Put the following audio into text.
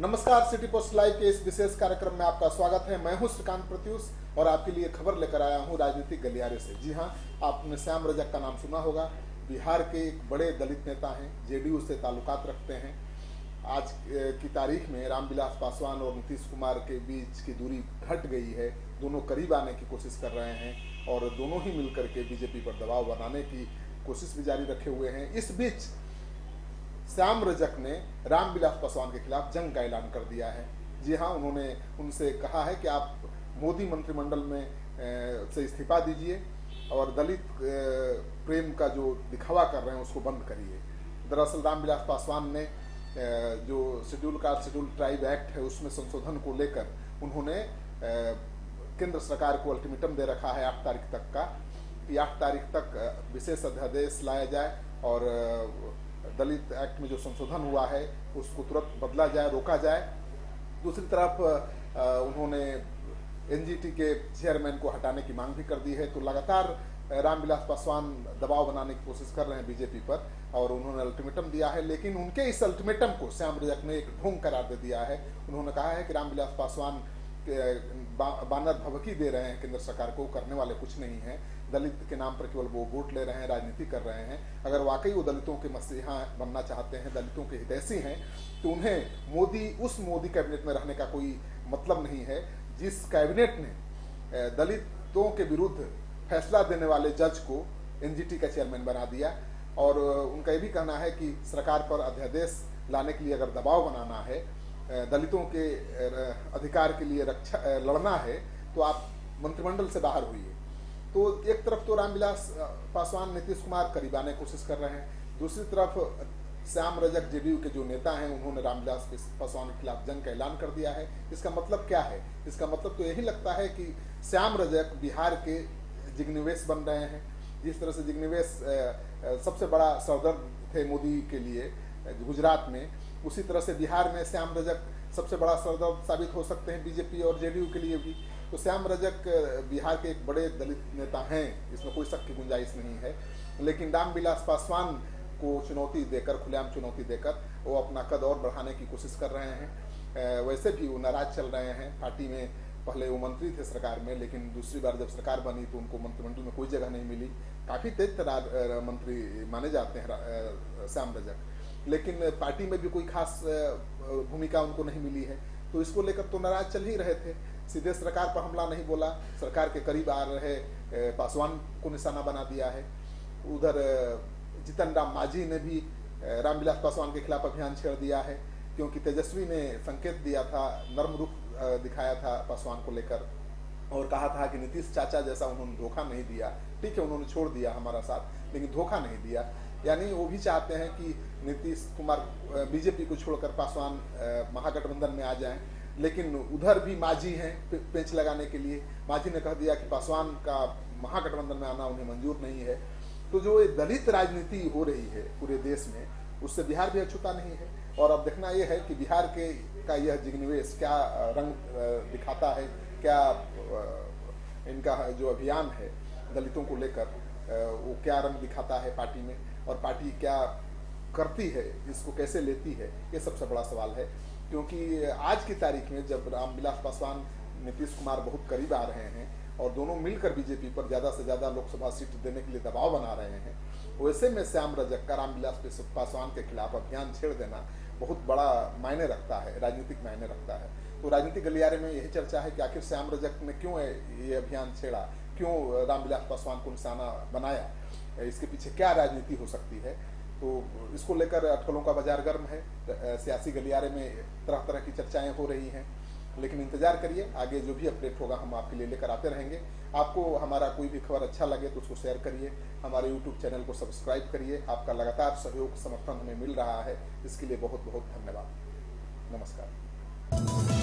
नमस्कार, city post live के इस विशेष कार्यक्रम में आपका स्वागत है। मैं हूं श्रीकांत प्रत्युष और आपके लिए खबर लेकर आया हूं राजनीतिक गलियारे से। जी हां, आपने श्याम रजक का नाम सुना होगा। बिहार के एक बड़े दलित नेता हैं, जेडीयू से ताल्लुकात रखते हैं। आज की तारीख में रामविलास पासवान और नीतीश कुमार के बीच की दूरी घट गई है। दोनों करीब आने की कोशिश कर रहे हैं और दोनों ही मिलकर के बीजेपी पर दबाव बनाने की कोशिश भी जारी रखे हुए हैं। इस बीच श्याम रजक ने रामविलास पासवान के खिलाफ जंग का ऐलान कर दिया है। जी हाँ, उन्होंने उनसे कहा है कि आप मोदी मंत्रिमंडल में से इस्तीफा दीजिए और दलित प्रेम का जो दिखावा कर रहे हैं उसको बंद करिए। दरअसल रामविलास पासवान ने जो schedule caste schedule tribe act है उसमें संशोधन को लेकर उन्होंने केंद्र सरकार को अल्टीमेटम दे रखा है 8 तारीख तक का कि 8 तारीख तक विशेष अध्यादेश लाया जाए और दलित एक्ट में जो संशोधन हुआ है उसको तुरंत बदला जाए, रोका जाए। दूसरी तरफ उन्होंने एनजीटी के चेयरमैन को हटाने की मांग भी कर दी है। तो लगातार रामविलास पासवान दबाव बनाने की कोशिश कर रहे हैं बीजेपी पर और उन्होंने अल्टीमेटम दिया है। लेकिन उनके इस अल्टीमेटम को श्याम रजक ने एक ढोंग करार दे दिया है। उन्होंने कहा है कि रामविलास पासवान बानर भभकी दे रहे हैं केंद्र सरकार को, करने वाले कुछ नहीं है। दलित के नाम पर केवल वो वोट ले रहे हैं, राजनीति कर रहे हैं। अगर वाकई वो दलितों के मसीहा बनना चाहते हैं, दलितों के हितैषी हैं, तो उन्हें उस मोदी कैबिनेट में रहने का कोई मतलब नहीं है जिस कैबिनेट ने दलितों के विरुद्ध फैसला देने वाले जज को एनजीटी का चेयरमैन बना दिया। और उनका ये भी कहना है कि सरकार पर अध्यादेश लाने के लिए अगर दबाव बनाना है, दलितों के अधिकार के लिए लड़ना है, तो आप मंत्रिमंडल से बाहर होइए। तो एक तरफ तो रामविलास पासवान नीतीश कुमार करीब आने की कोशिश कर रहे हैं, दूसरी तरफ श्याम रजक जेडीयू के जो नेता हैं उन्होंने रामविलास पासवान के खिलाफ जंग का ऐलान कर दिया है। इसका मतलब क्या है? इसका मतलब तो यही लगता है कि श्याम रजक बिहार के जिग्नेवेश बन रहे हैं। जिस तरह से जिग्नेवेश सबसे बड़ा सरदर्द थे मोदी के लिए गुजरात में, उसी तरह से बिहार में श्याम रजक सबसे बड़ा सरदर्द साबित हो सकते हैं बीजेपी और जेडीयू के लिए भी। तो श्याम रजक बिहार के एक बड़े दलित नेता हैं, इसमें कोई शक की गुंजाइश नहीं है। लेकिन रामविलास पासवान को चुनौती देकर, खुलेआम चुनौती देकर वो अपना कद और बढ़ाने की कोशिश कर रहे हैं। वैसे भी वो नाराज चल रहे हैं। पार्टी में पहले वो मंत्री थे सरकार में, लेकिन दूसरी बार जब सरकार बनी तो उनको मंत्रिमंडल में कोई जगह नहीं मिली। काफ़ी तेज तरार मंत्री माने जाते हैं श्याम रजक, लेकिन पार्टी में भी कोई खास भूमिका उनको नहीं मिली है। तो इसको लेकर तो नाराज चल ही रहे थे। सीधे सरकार पर हमला नहीं बोला, सरकार के करीब आ रहे पासवान को निशाना बना दिया है। उधर जीतन राम मांझी ने भी रामविलास पासवान के खिलाफ अभियान छेड़ दिया है, क्योंकि तेजस्वी ने संकेत दिया था, नर्म रुख दिखाया था पासवान को लेकर और कहा था कि नीतीश चाचा जैसा उन्होंने धोखा नहीं दिया। ठीक है, उन्होंने छोड़ दिया हमारा साथ, लेकिन धोखा नहीं दिया। यानी वो भी चाहते हैं कि नीतीश कुमार बीजेपी को छोड़कर पासवान महागठबंधन में आ जाएं। लेकिन उधर भी मांझी हैं पेंच लगाने के लिए। मांझी ने कह दिया कि पासवान का महागठबंधन में आना उन्हें मंजूर नहीं है। तो जो ये दलित राजनीति हो रही है पूरे देश में, उससे बिहार भी अछूता नहीं है। और अब देखना यह है कि बिहार का यह जिग्नेवेश क्या रंग दिखाता है, क्या इनका जो अभियान है दलितों को लेकर वो क्या रंग दिखाता है पार्टी में, और पार्टी क्या करती है, इसको कैसे लेती है, ये सबसे बड़ा सवाल है। क्योंकि आज की तारीख में जब रामविलास पासवान नीतीश कुमार बहुत करीब आ रहे हैं और दोनों मिलकर बीजेपी पर ज़्यादा से ज़्यादा लोकसभा सीट देने के लिए दबाव बना रहे हैं, वैसे में श्याम रजक का रामविलास पासवान के खिलाफ अभियान छेड़ देना बहुत बड़ा मायने रखता है, राजनीतिक मायने रखता है। तो राजनीतिक गलियारे में यही चर्चा है कि आखिर श्याम रजक ने क्यों ये अभियान छेड़ा, क्यों रामविलास पासवान को निशाना बनाया, इसके पीछे क्या राजनीति हो सकती है। तो इसको लेकर अटकलों का बाजार गर्म है। सियासी गलियारे में तरह तरह की चर्चाएं हो रही हैं, लेकिन इंतजार करिए, आगे जो भी अपडेट होगा हम आपके लिए लेकर आते रहेंगे। आपको हमारा कोई भी खबर अच्छा लगे तो उसको शेयर करिए, हमारे यूट्यूब चैनल को सब्सक्राइब करिए। आपका लगातार सहयोग समर्थन हमें मिल रहा है, इसके लिए बहुत बहुत धन्यवाद। नमस्कार।